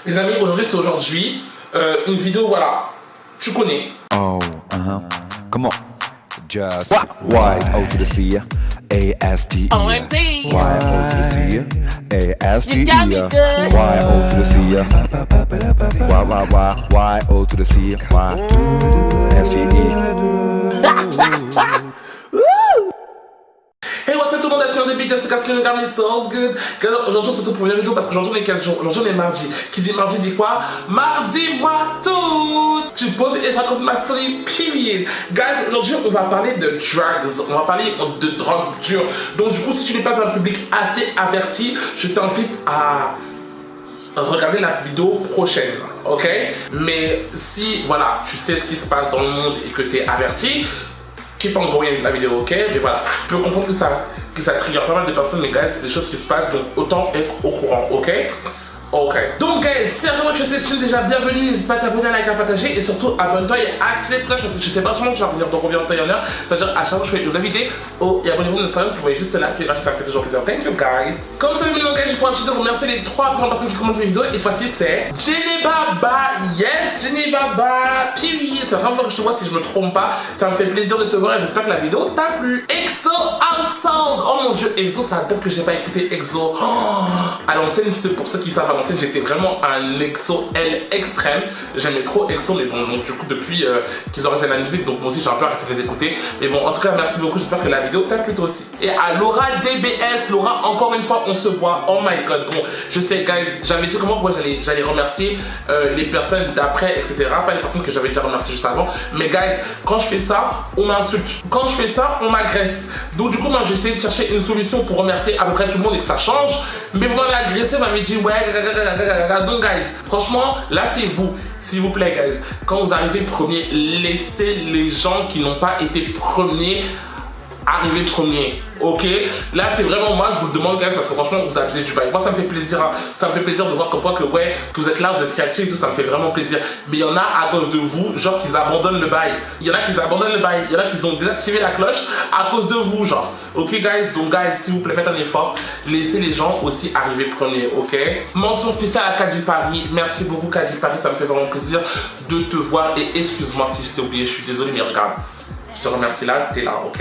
Les amis, aujourd'hui c'est aujourd'hui. Une vidéo, voilà, tu connais. Oh, come on. Just Y-O to the C, A-S-T-E. OMG. Y-O to the C, A-S-T-E. You got me good. Y-O to the C, Y-O to the C, Y-S-T-E. Hey, what's up tout le monde, c'est Baby Jessica, c'est le gars, mais so good. Aujourd'hui, c'est tout pour une vidéo parce qu'aujourd'hui, on est quel jour? Aujourd'hui, on est mardi. Qui dit mardi dit quoi? Mardi, moi tout! Tu poses et je raconte ma story, period. Guys, aujourd'hui, on va parler de drugs. On va parler de drogue dure. Donc, du coup, si tu n'es pas un public assez averti, je t'invite à regarder la vidéo prochaine, ok? Mais si, voilà, tu sais ce qui se passe dans le monde et que tu es averti, keep on going la vidéo, ok? Mais voilà, je peux comprendre que ça trigger pas mal de personnes, mais guys, c'est des choses qui se passent, donc autant être au courant, ok? Ok. Donc guys, si vraiment tu es cette chaîne déjà, bienvenue, n'hésite pas à t'abonner, à liker, à partager et surtout abonne-toi et active les cloches parce que tu sais pas comment je vais revenir, donc on vient en temps et en heure. C'est-à-dire à chaque fois que je fais une nouvelle vidéo, et abonnez-vous à Instagram, vous pouvez juste là, c'est gratuit, ça me fait toujours plaisir. Thank you guys. Comme ça, maintenant guys, je prends un petit temps pour remercier les 3 premières personnes qui commentent mes vidéos et cette fois-ci c'est Jenny Baba, yes, Jenny Baba, period. C'est la première fois que je te vois si je me trompe pas, ça me fait plaisir de te voir et j'espère que la vidéo t'a plu. EXO Ensemble, oh mon dieu, EXO, ça date que j'ai pas écouté EXO. Oh, à l'ancienne, c'est pour ceux qui savent, à l'ancienne, j'étais vraiment un EXO L extrême. J'aimais trop EXO, mais bon, donc du coup, depuis qu'ils ont arrêté la musique, donc moi aussi j'ai un peu arrêté de les écouter. Mais bon, en tout cas, merci beaucoup, j'espère que la vidéo t'a plu toi aussi. Et à Laura DBS, Laura, encore une fois, on se voit. Oh my god, bon, je sais, guys, j'avais dit comment moi j'allais remercier les personnes d'après, etc. Pas les personnes que j'avais déjà remerciées juste avant. Mais guys, quand je fais ça, on m'insulte. Quand je fais ça, on m'agresse. Donc du coup, moi j'ai essayé de chercher une solution pour remercier à peu près tout le monde et que ça change. Mais vous m'avez agressé, vous m'avez dit ouais, donc guys, franchement, là c'est vous. S'il vous plaît guys, quand vous arrivez premier, laissez les gens qui n'ont pas été premiers arriver premier, ok? Là c'est vraiment moi, je vous le demande guys, parce que franchement vous abusez du bail. Moi ça me fait plaisir, hein. Ça me fait plaisir de voir comme quoi que ouais, que vous êtes là, vous êtes créatifs et tout, ça me fait vraiment plaisir. Mais il y en a à cause de vous, genre qu'ils abandonnent le bail. Il y en a qui abandonnent le bail, il y en a qui ont désactivé la cloche à cause de vous, genre. Ok guys, donc guys, s'il vous plaît, faites un effort, laissez les gens aussi arriver premier, ok? Mention spéciale à Kadi Paris, merci beaucoup Kadi Paris, ça me fait vraiment plaisir de te voir et excuse-moi si je t'ai oublié, je suis désolé, mais regarde, je te remercie là, t'es là, ok?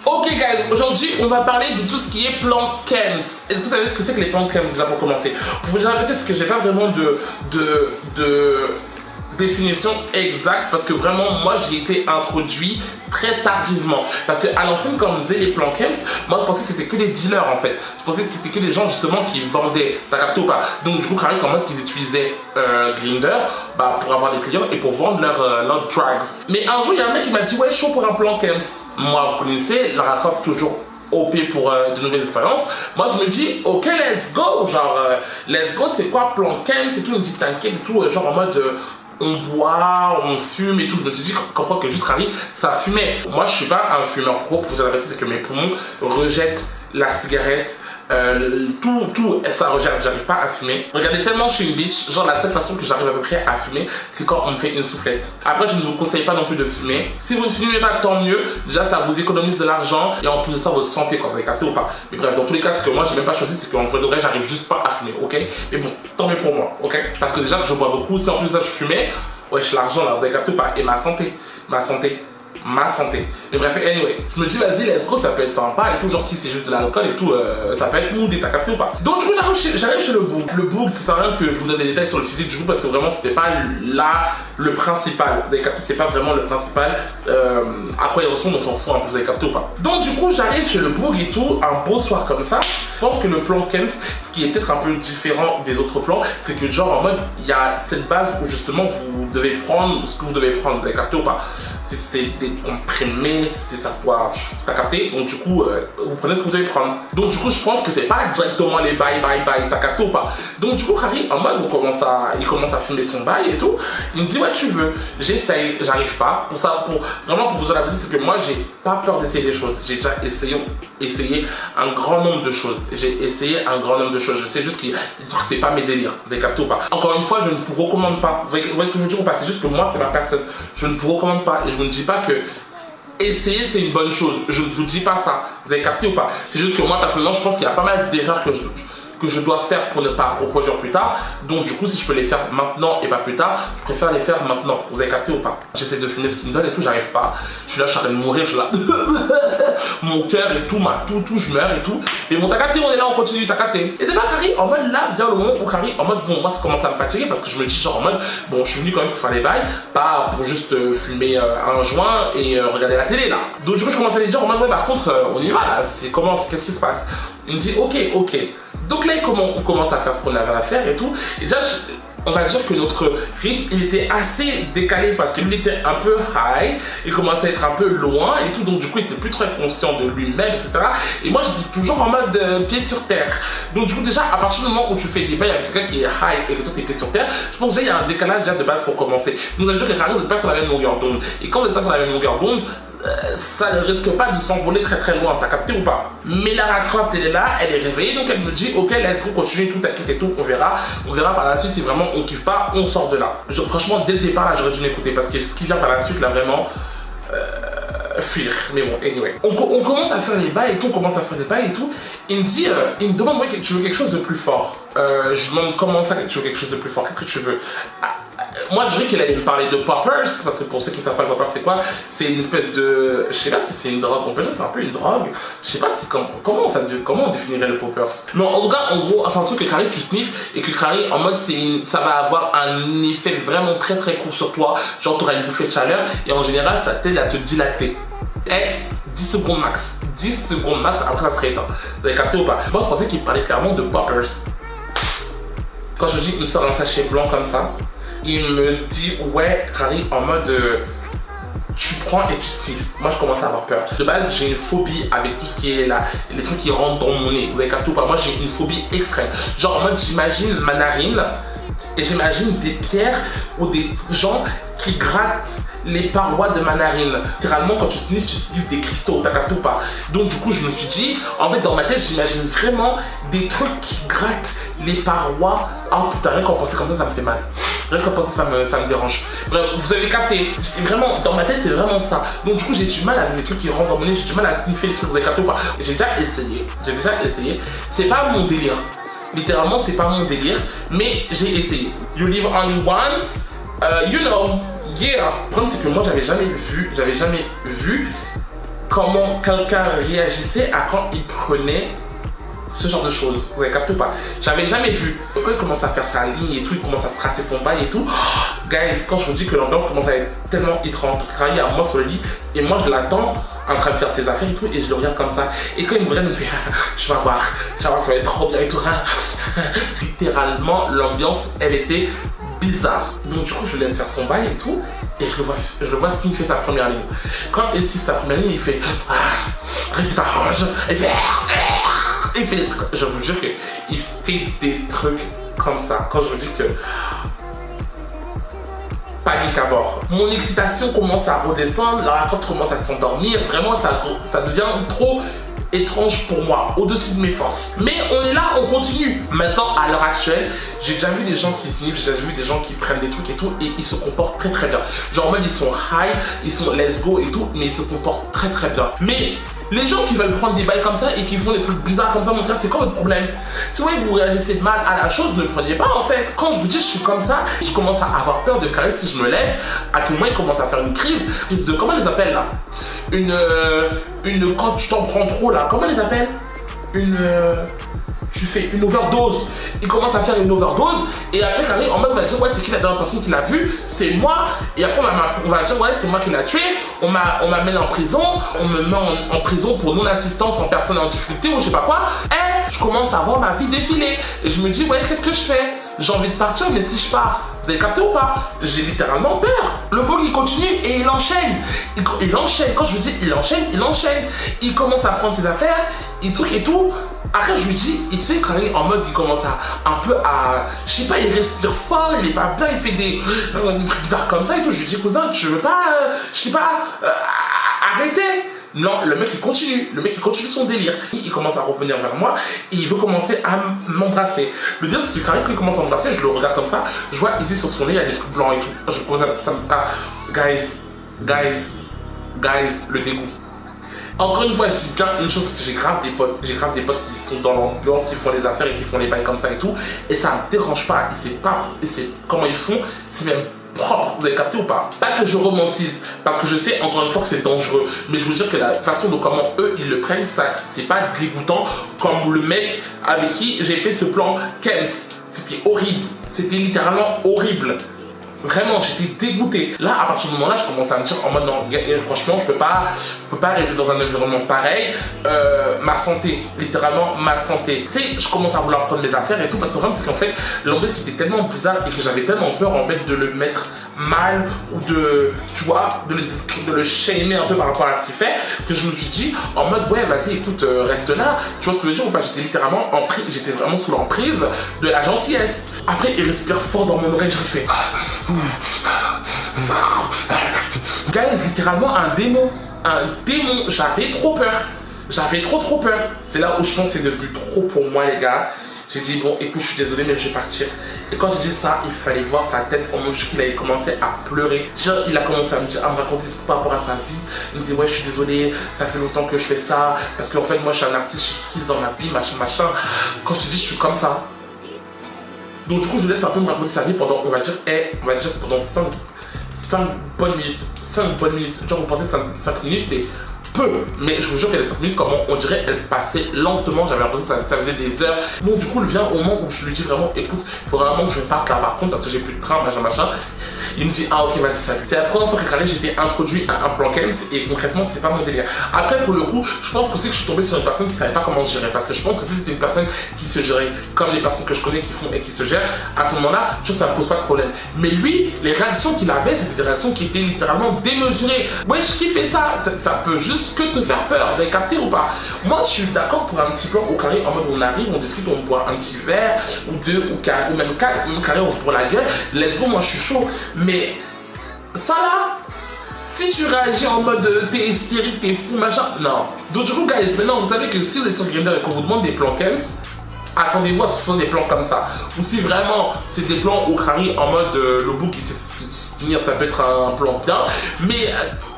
Ok guys, aujourd'hui on va parler de tout ce qui est plan Kems. Est-ce que vous savez ce que c'est que les plans Kems déjà pour commencer? Pour vous déjà répéter ce que j'ai pas vraiment de définition exacte parce que vraiment moi j'ai été introduit très tardivement parce que à l'ancienne quand on faisait les plans Kems, moi je pensais que c'était que des dealers en fait, je pensais que c'était que des gens justement qui vendaient, t'as capté ou pas? Donc du coup carrément en mode qu'ils utilisaient Grindr pour avoir des clients et pour vendre leurs drugs. Mais un jour il y a un mec qui m'a dit ouais chaud pour un plan Kems. Moi vous connaissez, Lara Croft toujours OP pour de nouvelles expériences. Moi je me dis ok let's go, genre let's go, c'est quoi plan Kems et tout, il me dit t'inquiète et tout, genre en mode on boit, on fume et tout. Je me suis dit comprends que juste Harry ça fumait. Moi je suis pas un fumeur pro, pour vous dire la vérité, c'est que mes poumons rejettent la cigarette, tout ça rejette, j'arrive pas à fumer. Regardez tellement je suis une bitch, genre la seule façon que j'arrive à peu près à fumer c'est quand on me fait une soufflette. Après je ne vous conseille pas non plus de fumer. Si vous ne fumez pas tant mieux, déjà ça vous économise de l'argent et en plus de ça votre santé quand vous avez capté ou pas. Mais bref, dans tous les cas ce que moi j'ai même pas choisi, c'est qu'en vrai de vrai j'arrive juste pas à fumer, ok? Mais bon, tant mieux pour moi, ok? Parce que déjà que je bois beaucoup, si en plus de ça je fumais, wesh l'argent là vous avez capté ou pas? Et ma santé. Mais bref, anyway, je me dis vas-y let's go, ça peut être sympa et tout, genre si c'est juste de l'alcool et tout, ça peut être mood et t'as capté ou pas. Donc du coup j'arrive chez le boug. Le boug, ça sert à rien que je vous donne des détails sur le physique du boug parce que vraiment c'était pas là le principal. Vous avez capté, c'est pas vraiment le principal. À quoi il ressemble on s'en fout un peu, vous avez capté ou pas. Donc du coup j'arrive chez le boug et tout, un beau soir comme ça. Je pense que le plan Kems, ce qui est peut-être un peu différent des autres plans, c'est que genre en mode il y a cette base où justement vous devez prendre ce que vous devez prendre, vous avez capté ou pas. Si c'est des comprimés, si ça soit, t'as capté, donc du coup vous prenez ce que vous devez prendre. Donc du coup je pense que c'est pas directement les bye, t'as capté ou pas. Donc du coup Harry en mode il commence à fumer son bail et tout. Il me dit ouais tu veux, j'essaye, j'arrive pas. Vraiment pour vous dire la vérité, c'est que moi j'ai pas peur d'essayer des choses. J'ai déjà essayé un grand nombre de choses. Je sais juste que c'est pas mes délires, vous avez capté ou pas. Encore une fois je ne vous recommande pas. Vous voyez ce que je veux dire ou pas? C'est juste que moi c'est ma personne. Je ne vous recommande pas et je ne dis pas que essayer c'est une bonne chose, je ne vous dis pas ça, vous avez capté ou pas? C'est juste que moi personnellement je pense qu'il y a pas mal d'erreurs que je dois faire pour ne pas reproduire plus tard. Donc du coup, si je peux les faire maintenant et pas plus tard, je préfère les faire maintenant. Vous avez capté ou pas? J'essaie de filmer ce qu'il me donne et tout, j'arrive pas. Je suis là, je suis en train de mourir, je suis là. Mon cœur et tout, tout, je meurs et tout. Et bon, t'as capté, on est là, on continue, t'as capté. Et c'est pas Carrie en mode là, vient le moment où Carrie en mode bon, moi ça commence à me fatiguer parce que je me dis genre en mode bon, je suis venu quand même pour faire les bails, pas pour juste fumer un joint et regarder la télé là. Donc du coup, je commence à lui dire en mode ouais, par contre, on y va là, c'est comment, qu'est-ce qui se passe? Il me dit ok. Donc là, on commence à faire ce qu'on avait à faire et tout. Et déjà, on va dire que notre rythme, il était assez décalé parce que lui était un peu high, il commençait à être un peu loin et tout, donc du coup il était plus très conscient de lui-même, etc. Et moi j'étais toujours en mode pied sur terre. Donc du coup déjà, à partir du moment où tu fais des bails avec quelqu'un qui est high et que toi t'es pied sur terre, je pense déjà il y a un décalage déjà de base pour commencer. Nous allons dire que vous n'êtes pas sur la même longueur d'onde. Et quand vous n'êtes pas sur la même longueur d'onde, ça ne risque pas de s'envoler très très loin, t'as capté ou pas? Mais Lara Croft elle est là, elle est réveillée, donc elle me dit ok, let's go, continue tout, t'inquiète et tout, on verra par la suite si vraiment on kiffe pas, on sort de là. Franchement dès le départ là j'aurais dû m'écouter parce que ce qui vient par la suite là vraiment fuir, mais bon, anyway. On commence à faire les bails et tout, il me demande moi, tu veux quelque chose de plus fort? Je lui demande comment ça, tu veux quelque chose de plus fort, qu'est-ce que tu veux? Moi je dirais qu'il allait me parler de poppers, parce que pour ceux qui ne savent pas le popper c'est quoi, c'est une espèce de, je sais pas si c'est une drogue, on peut dire c'est un peu une drogue, je sais pas si comment on définirait le poppers. Mais en tout cas, en gros, c'est un truc que Carrie tu sniffes et que Carrie en mode ça va avoir un effet vraiment très très court sur toi, genre tu auras une bouffée de chaleur et en général ça t'aide à te dilater. Et 10 secondes max, après ça serait éteint. Vous avez capté ou pas? Moi je pensais qu'il parlait clairement de poppers. Quand je dis il me sort un sachet blanc comme ça, il me dit ouais Carrie en mode tu prends et tu sniffes. Moi je commence à avoir peur. De base j'ai une phobie avec tout ce qui est là, les trucs qui rentrent dans mon nez. Vous avez capté ou pas? Moi j'ai une phobie extrême. Genre en mode j'imagine ma narine et j'imagine des pierres ou des gens qui grattent les parois de ma narine. Littéralement quand tu sniffes des cristaux, t'as capté ou pas? Donc du coup je me suis dit, en fait dans ma tête j'imagine vraiment des trucs qui grattent les parois. Oh putain, rien qu'en penser comme ça me fait mal. Rien qu'en penser ça me dérange. Bref, vous avez capté. Vraiment, dans ma tête c'est vraiment ça. Donc du coup j'ai du mal avec les trucs qui rentrent dans mon nez, j'ai du mal à sniffer les trucs, vous avez capté ou pas? J'ai déjà essayé. C'est pas mon délire. Littéralement c'est pas mon délire, mais j'ai essayé. You live only once. You know, yeah. Le problème c'est que moi j'avais jamais vu comment quelqu'un réagissait à quand il prenait ce genre de choses. Vous avez capté ou pas? J'avais jamais vu. Quand il commence à faire sa ligne et tout, il commence à se tracer son bail et tout. Oh, guys, quand je vous dis que l'ambiance commence à être tellement étrange, parce que Carrie est à moi sur le lit et moi je l'attends en train de faire ses affaires et tout, et je le regarde comme ça. Et quand il me regarde, il me fait je vais voir, ça va être trop bien et tout. Littéralement, l'ambiance, elle était bizarre. Donc du coup, je laisse faire son bail et tout, et je le vois sniffer sa première ligne. Quand il sniffe sa première ligne, il fait ça range, il fait je vous jure qu'il fait des trucs comme ça. Quand je vous dis que panique à bord. Mon excitation commence à redescendre, la raconte commence à s'endormir. Vraiment, ça devient trop étrange pour moi, au-dessus de mes forces. Mais on est là, on continue. Maintenant, à l'heure actuelle, j'ai déjà vu des gens qui sniffent, j'ai déjà vu des gens qui prennent des trucs et tout, et ils se comportent très très bien. Genre en mode ils sont high, ils sont let's go et tout, mais ils se comportent très très bien. Mais les gens qui veulent prendre des bails comme ça et qui font des trucs bizarres comme ça, mon frère, c'est quoi votre problème? Si vous réagissez mal à la chose, ne prenez pas en fait. Quand je vous dis je suis comme ça, je commence à avoir peur de Carrie si je me lève. À tout moment, il commence à faire une crise de, comment les appelle là? Quand tu t'en prends trop là, comment les appelle? Tu fais une overdose. Il commence à faire une overdose et après Carrie en mode va dire ouais c'est qui la dernière personne qui l'a vu? C'est moi. Et après on va dire ouais c'est moi qui l'a tué. On m'amène en prison. On me met en prison pour non-assistance en personne en difficulté ou je sais pas quoi. Et je commence à voir ma vie défiler. Et je me dis ouais qu'est-ce que je fais? J'ai envie de partir mais si je pars, vous avez capté ou pas? J'ai littéralement peur. Le bug il continue et il enchaîne. Il enchaîne. Quand je vous dis il enchaîne. Il commence à prendre ses affaires, il truc et tout. Après je lui dis, tu sais quand il est en mode il commence un peu à, je sais pas, il respire fort, il est pas bien, il fait des trucs bizarres comme ça et tout. Je lui dis cousin, tu veux pas, je sais pas, arrêter? Non, le mec il continue son délire. Il commence à revenir vers moi et il veut commencer à m'embrasser. Le dire c'est que quand il commence à m'embrasser, je le regarde comme ça, je vois ici sur son nez il y a des trucs blancs et tout. Je commence à guys, le dégoût. Encore une fois, je dis bien une chose parce que j'ai grave des potes qui sont dans l'ambiance, qui font les affaires et qui font les bails comme ça et tout. Et ça me dérange pas. Et c'est comment ils font, c'est même propre. Vous avez capté ou pas? Pas que je romantise, parce que je sais encore une fois que c'est dangereux. Mais je veux dire que la façon dont comment eux ils le prennent, ça c'est pas dégoûtant comme le mec avec qui j'ai fait ce plan Kems. C'était horrible. C'était littéralement horrible. Vraiment, j'étais dégoûté. Là, à partir du moment-là, je commence à me dire en mode non, franchement, je peux pas rester dans un environnement pareil. Ma santé, littéralement ma santé. Tu sais, je commence à vouloir prendre mes affaires et tout parce que le problème, c'est qu'en fait, l'ambiance c'était tellement bizarre et que j'avais tellement peur en fait de le mettre mal ou de, tu vois, de le shamer un peu par rapport à ce qu'il fait que je me suis dit en mode ouais, vas-y, écoute, reste là. Tu vois ce que je veux dire ou pas? J'étais littéralement j'étais vraiment sous l'emprise de la gentillesse. Après, il respire fort dans mon oreille, je fais. Guys, littéralement un démon. J'avais trop peur. J'avais trop peur. C'est là où je pense que c'est devenu trop pour moi, les gars. J'ai dit, bon, écoute, je suis désolé, mais je vais partir. Et quand j'ai dit ça, il fallait voir sa tête au moment où il avait commencé à pleurer. Genre, il a commencé à me raconter des trucs par rapport à sa vie. Il me disait, ouais, je suis désolé, ça fait longtemps que je fais ça. Parce qu'en fait, moi, je suis un artiste, je suis triste dans ma vie, machin. Quand je te dis, je suis comme ça. Donc, du coup, je laisse un peu me raconter sa vie pendant, on va dire pendant 5 bonnes minutes. 5 bonnes minutes. Genre, vous pensez que 5 minutes, c'est peu. Mais je vous jure qu'elle est 5 minutes, comment on dirait, elle passait lentement. J'avais l'impression que ça faisait des heures. Bon, du coup, il vient au moment où je lui dis vraiment, écoute, il faut vraiment que je parte là par contre parce que j'ai plus de train, machin. Il me dit, ah ok, vas-y, salut. C'est la première fois que j'étais introduit à un plan Kems et concrètement, c'est pas mon délire. Après, pour le coup, je pense aussi que je suis tombé sur une personne qui savait pas comment se gérer parce que je pense que si c'était une personne qui se gérait comme les personnes que je connais qui font et qui se gèrent, à ce moment-là, tu vois, ça me pose pas de problème. Mais lui, les réactions qu'il avait, c'était des réactions qui étaient littéralement démesurées. Wesh, qui fait ça? Ça peut juste que te faire peur. Vous avez capté ou pas? Moi, je suis d'accord pour un petit plan au carré en mode on arrive, on discute, on boit un petit verre ou deux ou même 4, même carré, on se prend la gueule. Let's go, moi je suis chaud. Mais ça là, si tu réagis en mode t'es hystérique, t'es fou, machin, non. Donc du coup, guys, maintenant vous savez que si vous êtes sur Grindr et qu'on vous demande des plans Kems, attendez-vous à ce que ce soit des plans comme ça. Ou si vraiment c'est des plans au carré en mode le bout qui sait se tenir, ça peut être un plan bien. Mais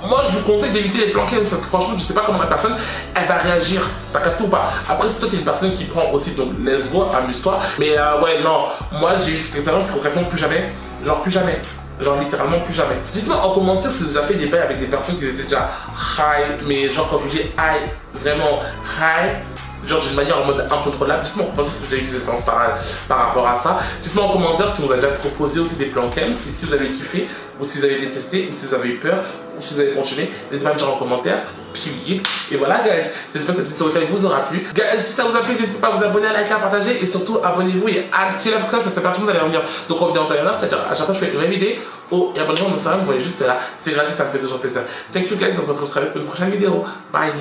moi je vous conseille d'éviter les plans Kems parce que franchement je sais pas comment la personne elle va réagir. T'as capté ou pas? Après si toi t'es une personne qui prend aussi, donc let's go, amuse-toi. Mais ouais non, moi j'ai eu cette expérience concrètement plus jamais. Genre plus jamais. Genre littéralement plus jamais. Dites-moi en commentaire si vous avez déjà fait des bails avec des personnes qui étaient déjà high, mais genre quand je vous dis high, vraiment high, genre d'une manière en mode incontrôlable. Dites-moi en commentaire si vous avez eu des expériences par rapport à ça. Dites-moi en commentaire si vous avez déjà proposé aussi des plans Kems, si vous avez kiffé, ou si vous avez détesté, ou si vous avez eu peur, ou si vous avez continué. N'hésitez pas à me dire en commentaire. Puis et voilà guys, j'espère que cette petite story vous aura plu. Guys, si ça vous a plu, n'hésitez pas à vous abonner, à liker, à partager et surtout abonnez-vous et activez la cloche parce que c'est parti, vous allez revenir. Donc en vidéo antérieure, c'est-à-dire à chaque fois que je fais une nouvelle vidéo, et abonnez-vous à mon Instagram, vous voyez juste là, c'est gratuit, ça me fait toujours plaisir. Thank you guys, on se retrouve très vite pour une prochaine vidéo. Bye.